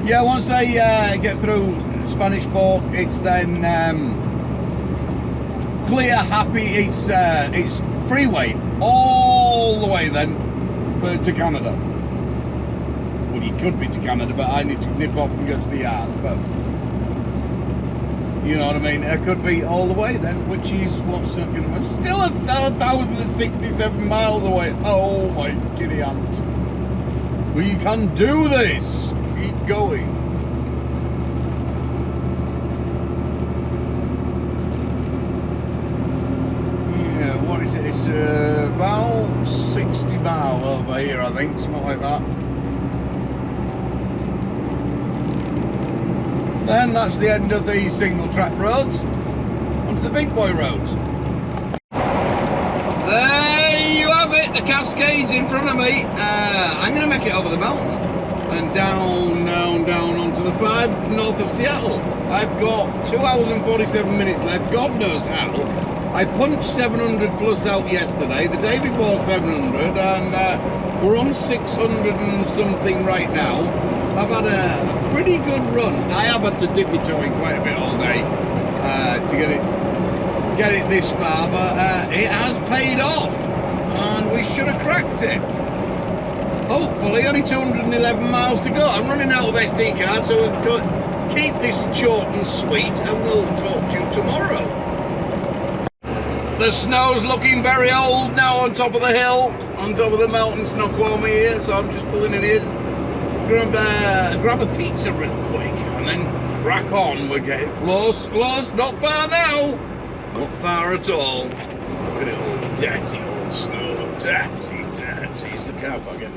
Yeah, once I get through Spanish Fork, it's then clear, happy. It's freeway all the way then to Canada. Well, you could be to Canada, but I need to nip off and go to the yard. But you know what I mean? It could be all the way then, which is what's second. I'm still 1,067 miles away. Oh my giddy aunt. We can do this. Keep going. Yeah, what is it? It's about 60 miles over here, I think, something like that. Then that's the end of the single track roads. Onto the big boy roads. There you have it, the Cascades in front of me. I'm going to make it over the mountain and down onto the 5 north of Seattle. I've got 2 hours and 47 minutes left, God knows how. I punched 700 plus out yesterday, the day before 700, and we're on 600 and something right now. I've had a pretty good run. I have had to dip my toe in quite a bit all day to get it this far, but it has paid off, and we should have cracked it. Hopefully, only 211 miles to go. I'm running out of SD cards, so we'll keep this short and sweet, and we'll talk to you tomorrow. The snow's looking very old now on top of the hill, on top of the mountain Snoqualmie here, so I'm just pulling in here. Grab a pizza real quick and then crack on. We're getting close, not far now. Not far at all. Look at it all, dirty old snow. Dirty. Is the car park end?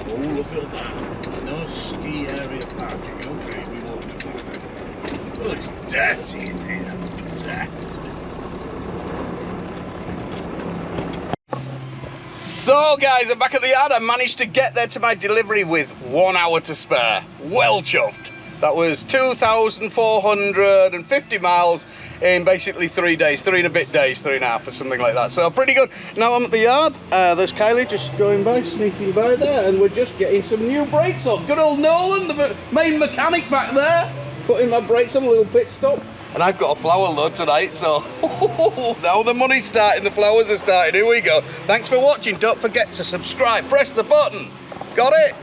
Oh, look at that. No ski area parking. Okay, we won't be parking. Oh, it's dirty in here. Dirty. So guys, I'm back at the yard. I managed to get there to my delivery with 1 hour to spare. Well chuffed. That was 2,450 miles in basically 3 days, 3 and a bit days, 3.5 or something like that. So pretty good. Now I'm at the yard. There's Kylie just going by, sneaking by there, and we're just getting some new brakes on. Good old Nolan, the main mechanic back there, putting my brakes on, a little pit stop. And I've got a flower load tonight, so now the money's starting, the flowers are starting. Here we go. Thanks for watching. Don't forget to subscribe. Press the button. Got it?